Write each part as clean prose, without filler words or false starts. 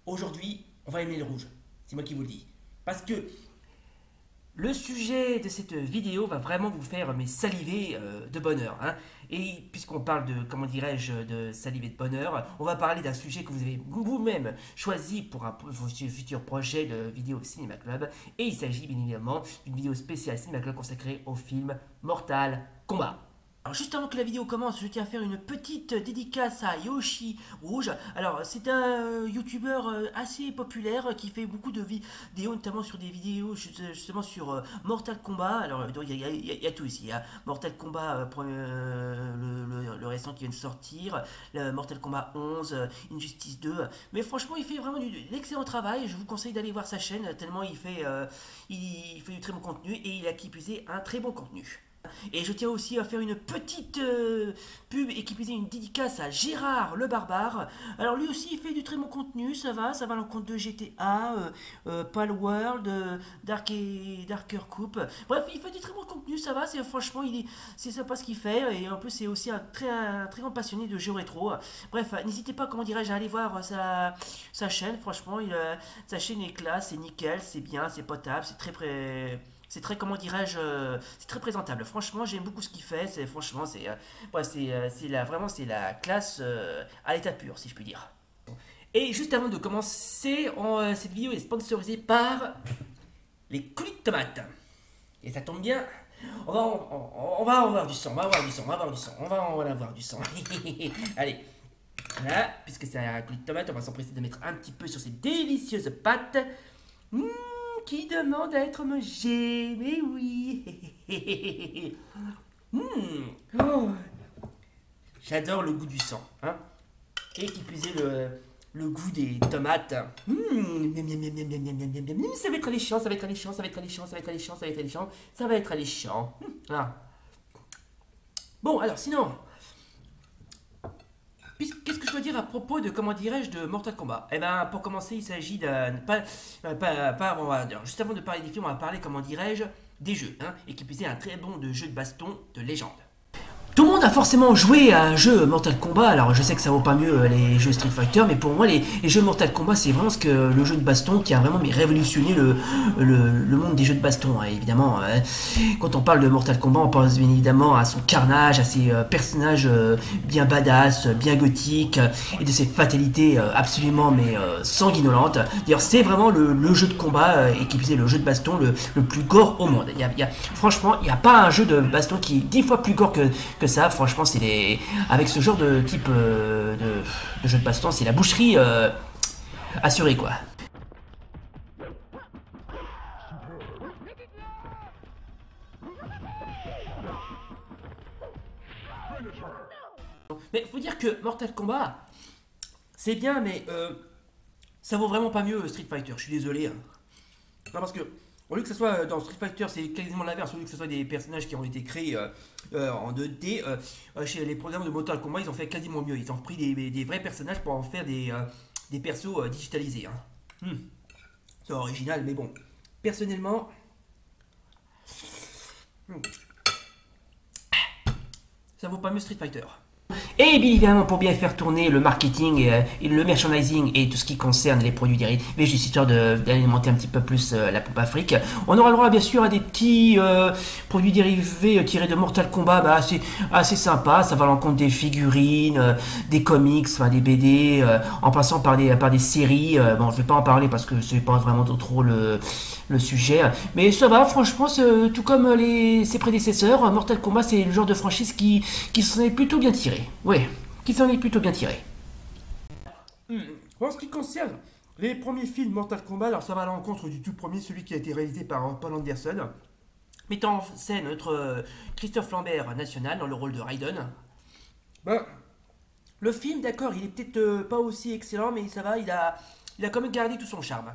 Aujourd'hui, on va aimer le rouge. C'est moi qui vous le dis. Parce que le sujet de cette vidéo va vraiment vous faire saliver de bonheur, hein. Et puisqu'on parle de, comment dirais-je, de saliver de bonheur, on va parler d'un sujet que vous avez vous-même choisi pour vos futurs projets de vidéo Cinéma Club. Et il s'agit bien évidemment d'une vidéo spéciale Cinéma Club consacrée au film Mortal Kombat. Alors juste avant que la vidéo commence, je tiens à faire une petite dédicace à Yoshi Rouge. Alors c'est un youtubeur assez populaire qui fait beaucoup de vidéos, notamment sur des vidéos justement sur Mortal Kombat. Alors il y a tout ici, il y a Mortal Kombat le récent qui vient de sortir, le Mortal Kombat 11, Injustice 2. Mais franchement il fait vraiment de l'excellent travail, je vous conseille d'aller voir sa chaîne tellement il fait du très bon contenu et il a qui plus est un très bon contenu. Et je tiens aussi à faire une petite pub et qui plus est une dédicace à Gérard le Barbare. Alors lui aussi il fait du très bon contenu, ça va à l'encontre de GTA, Palworld, Darker Coupe. Bref, il fait du très bon contenu, ça va, franchement c'est sympa ce qu'il fait et en plus c'est aussi un très grand passionné de jeux rétro. Bref, n'hésitez pas, comment dirais-je, à aller voir sa chaîne, franchement, sa chaîne est classe, c'est nickel, c'est bien, c'est potable, c'est très, comment dirais-je, c'est très présentable. Franchement, j'aime beaucoup ce qu'il fait. Franchement, vraiment, c'est la classe à l'état pur, si je puis dire. Et juste avant de commencer, cette vidéo est sponsorisée par les coulis de tomates. Et ça tombe bien, on va avoir du sang, on va avoir du sang, on va en avoir du sang. Allez, voilà, puisque c'est un coulis de tomate, on va s'empresser de mettre un petit peu sur ces délicieuses pâtes. Qui demande à être mangé, mais oui. Oh. J'adore le goût du sang, hein. Et qui plus est le goût des tomates. Ça va être alléchant, ça va être alléchant, ça va être alléchant, ça va être alléchant, ça va être alléchant, ça va être alléchant. Ah. Bon, alors sinon, qu'est-ce que je dois dire à propos de, comment dirais-je, de Mortal Kombat? Eh ben, pour commencer, il s'agit d'un... Juste avant de parler des films, on va parler, comment dirais-je, des jeux, hein, et qui plus est un très bon jeu de baston de légende. Tout le monde a forcément joué à un jeu Mortal Kombat, alors je sais que ça vaut pas mieux les jeux Street Fighter, mais pour moi les jeux Mortal Kombat c'est vraiment le jeu de baston qui a vraiment révolutionné le monde des jeux de baston, hein, évidemment. Quand on parle de Mortal Kombat, on pense bien évidemment à son carnage, à ses personnages bien badass, bien gothiques, et de ses fatalités absolument sanguinolentes. D'ailleurs c'est vraiment le jeu de combat, et qui plus est le jeu de baston le plus gore au monde. Franchement, il n'y a pas un jeu de baston qui est 10 fois plus gore que ça. Franchement, avec ce genre de type de jeu de baston, c'est la boucherie assurée, quoi. Mais faut dire que Mortal Kombat, c'est bien, mais ça vaut vraiment pas mieux Street Fighter. Je suis désolé, hein. Non, parce que au lieu que ce soit dans Street Fighter, c'est quasiment l'inverse. Au lieu que ce soit des personnages qui ont été créés en 2D, chez les programmes de Mortal Kombat, ils ont fait quasiment mieux. Ils ont pris des vrais personnages pour en faire des persos digitalisés, hein. C'est original, mais bon. Personnellement, ça vaut pas mieux Street Fighter. Et bien évidemment, pour bien faire tourner le marketing et le merchandising et tout ce qui concerne les produits dérivés, juste histoire d'alimenter un petit peu plus la pompe Afrique, on aura le droit bien sûr à des petits produits dérivés tirés de Mortal Kombat, assez sympa. Ça va à l'encontre des figurines, des comics, enfin des BD, en passant par des séries. Bon, je vais pas en parler parce que c'est pas vraiment trop le sujet, mais ça va, franchement, tout comme ses prédécesseurs, Mortal Kombat c'est le genre de franchise qui s'en est plutôt bien tiré. Ouais, qui s'en est plutôt bien tiré. En ce qui concerne les premiers films Mortal Kombat, alors ça va à l'encontre du tout premier, celui qui a été réalisé par Paul Anderson, mettant en scène notre Christophe Lambert national dans le rôle de Raiden. Le film, d'accord, il est peut-être pas aussi excellent, mais ça va, il a quand même gardé tout son charme.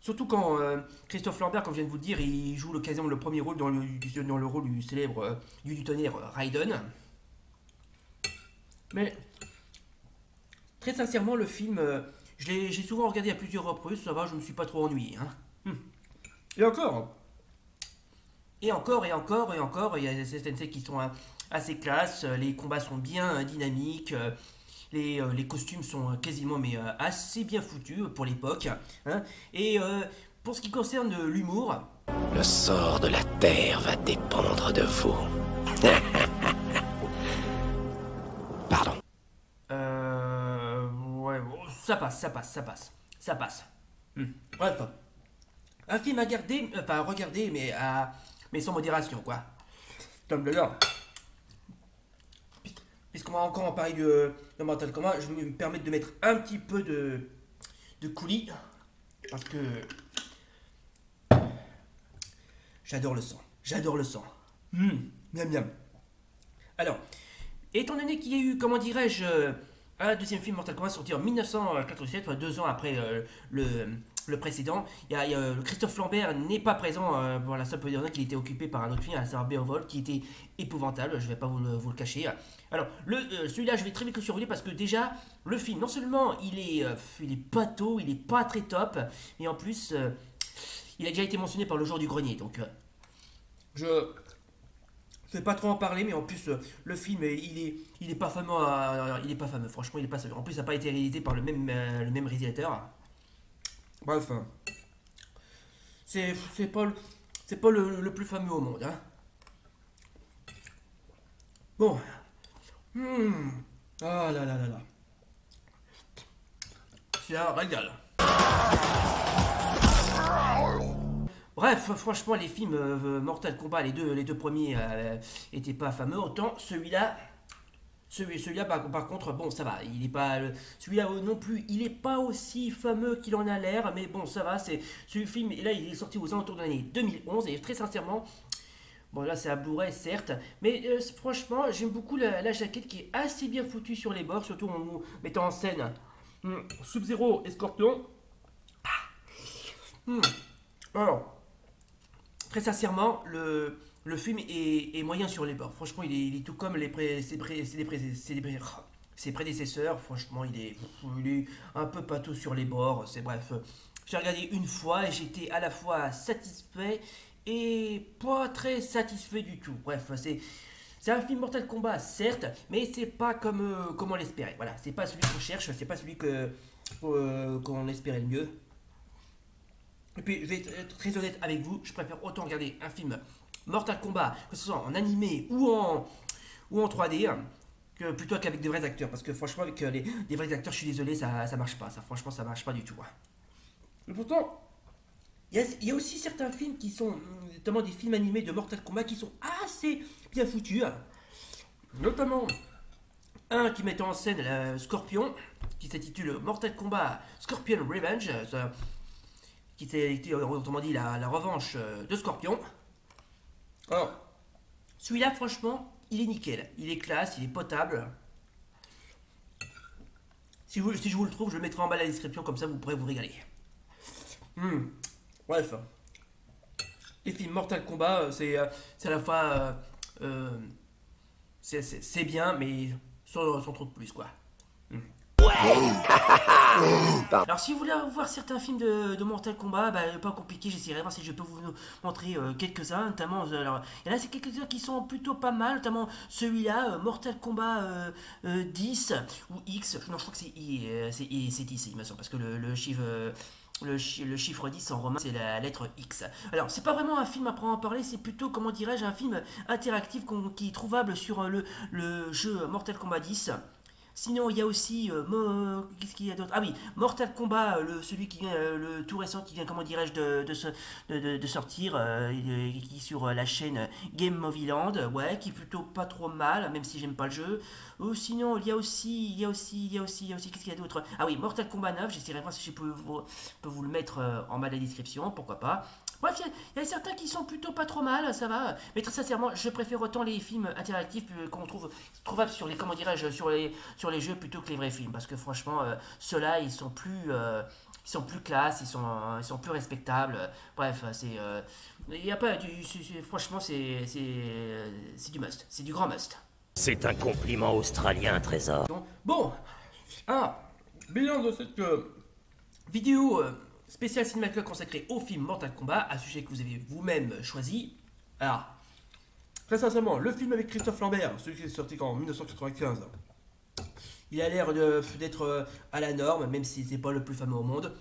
Surtout quand Christophe Lambert, comme je viens de vous le dire, il joue l'occasion le premier rôle dans le rôle du célèbre du tonnerre Raiden. Mais très sincèrement, le film, j'ai souvent regardé à plusieurs reprises, ça va, je me suis pas trop ennuyé, hein. Et encore, et encore, et encore, et encore, il y a certaines scènes qui sont assez classes, les combats sont bien dynamiques, les costumes sont quasiment mais assez bien foutus pour l'époque. Hein. Et pour ce qui concerne l'humour, Le sort de la Terre va dépendre de vous. Pardon. ouais, bon, ça passe, ça passe, ça passe, ça passe. Bref, un film à garder, enfin à regarder, mais sans modération, quoi. Tom Taylor. Puisqu'on va encore en parler de Mortal Kombat, je vais me permettre de mettre un petit peu de coulis, parce que j'adore le sang. J'adore le sang. Miam miam. Alors, étant donné qu'il y a eu, comment dirais-je, un deuxième film Mortal Kombat sorti en 1987, soit 2 ans après le précédent, Christophe Lambert n'est pas présent pour la simple raison qu'il était occupé par un autre film, à savoir Beowulf, qui était épouvantable, je ne vais pas vous le cacher. Alors, celui-là, je vais très vite le survoler parce que déjà, le film, non seulement il est pâteau, il est pas très top, mais en plus, il a déjà été mentionné par Le Jour du Grenier, donc je ne vais pas trop en parler, mais en plus, le film, il est pas fameux, il est pas fameux, franchement, il est pas fameux. En plus, ça n'a pas été réalisé par le même réalisateur. Bref, c'est pas le plus fameux au monde, hein. Bon. Ah là là là là. C'est un régal. Bref, franchement, les films Mortal Kombat, les deux premiers étaient pas fameux. Autant celui-là par contre, bon, ça va. Il est pas celui-là non plus. Il est pas aussi fameux qu'il en a l'air, mais bon, ça va. C'est ce film. Et là, il est sorti aux alentours de l'année 2011 et très sincèrement. Bon, là, c'est un Blu-ray, certes, mais franchement, j'aime beaucoup la jaquette qui est assez bien foutue sur les bords, surtout en mettant en scène Sub-Zero et Scorpion. Alors, très sincèrement, le film est moyen sur les bords. Franchement, il est tout comme ses prédécesseurs. Franchement, il est un peu pâteau sur les bords. C'est bref. J'ai regardé une fois et j'étais à la fois satisfait et pas très satisfait du tout. Bref, c'est un film Mortal Kombat, certes, mais c'est pas comme on l'espérait. Voilà, c'est pas celui qu'on cherche, c'est pas celui qu'on espérait le mieux. Et puis, je vais être très honnête avec vous, je préfère autant regarder un film Mortal Kombat, que ce soit en animé ou en 3D, plutôt qu'avec de vrais acteurs. Parce que franchement, avec des vrais acteurs, je suis désolé, ça marche pas. Ça, franchement, ça marche pas du tout. Et pourtant, il y a aussi certains films qui sont, notamment des films animés de Mortal Kombat, qui sont assez bien foutus. Notamment un qui met en scène Scorpion, qui s'intitule Mortal Kombat Scorpion Revenge, qui était autrement dit la revanche de Scorpion. Alors, celui-là, franchement, il est nickel. Il est classe, il est potable. Si je vous le trouve, je le mettrai en bas à la description, comme ça vous pourrez vous régaler. Bref. Les films Mortal Kombat, c'est à la fois. C'est bien, mais sans trop de plus, quoi. Alors si vous voulez voir certains films de Mortal Kombat, pas compliqué, j'essaierai de voir si je peux vous montrer quelques-uns, notamment, alors, il y en a quelques-uns qui sont plutôt pas mal, notamment celui-là, Mortal Kombat 10 ou X, non je crois que c'est 10 il me semble, parce que le chiffre... le chiffre 10 en romain, c'est la lettre X. Alors, c'est pas vraiment un film à prendre en parler, c'est plutôt, comment dirais-je, un film interactif qui est trouvable sur le jeu Mortal Kombat 10. Sinon, il y a aussi, qu'est-ce qu'il y a d'autre? Ah oui, Mortal Kombat, celui qui vient, le tout récent qui vient, comment dirais-je, de sortir, qui est sur la chaîne Game Movie Land, ouais, qui est plutôt pas trop mal, même si j'aime pas le jeu. Ou sinon, il y a aussi, qu'est-ce qu'il y a d'autre? Ah oui, Mortal Kombat 9, j'essaierai de voir si je peux vous le mettre en bas de la description, pourquoi pas. Bref, il y a certains qui sont plutôt pas trop mal, ça va. Mais très sincèrement, je préfère autant les films interactifs qu'on trouve trouvables sur les, comment dirais-je, sur les jeux plutôt que les vrais films. Parce que franchement, ceux-là, ils sont plus classe, ils sont plus respectables. Bref, il y a pas franchement, c'est du must, c'est du grand must. C'est un compliment australien, Trésor. Bon, bilan de cette vidéo spéciale Cinéma Club consacrée au film Mortal Kombat, un sujet que vous avez vous-même choisi. Alors, très sincèrement, le film avec Christophe Lambert, celui qui est sorti en 1995, Il a l'air d'être à la norme, même si c'est pas le plus fameux au monde.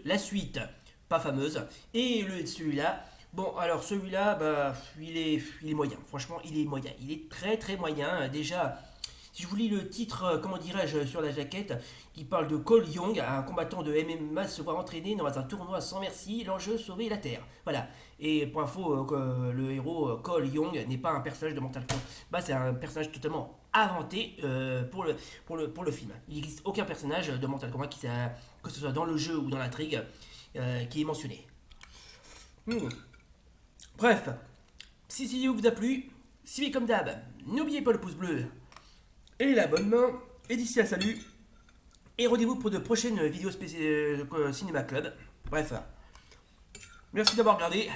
La suite, pas fameuse. Et celui-là, bon, alors celui-là, bah, il est moyen. Franchement, il est moyen. Il est très très moyen. Déjà, si je vous lis le titre, comment dirais-je, sur la jaquette, qui parle de Cole Young, un combattant de MMA se voit entraîner dans un tournoi sans merci, l'enjeu sauver la Terre. Voilà. Et pour info, le héros Cole Young n'est pas un personnage de Mortal Kombat. Bah, c'est un personnage totalement inventé pour le film. Il n'existe aucun personnage de Mortal Kombat que ce soit dans le jeu ou dans l'intrigue qui est mentionné. Bref, si cette vidéo vous a plu, suivez comme d'hab, n'oubliez pas le pouce bleu et l'abonnement. Et d'ici là, salut. Et rendez-vous pour de prochaines vidéos spéciales Cinéma Club. Bref, merci d'avoir regardé.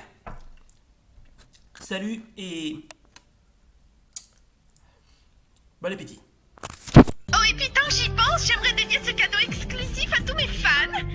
Salut et bon appétit. Oh et puis tant que j'y pense, j'aimerais dédier ce cadeau exclusif à tous mes fans.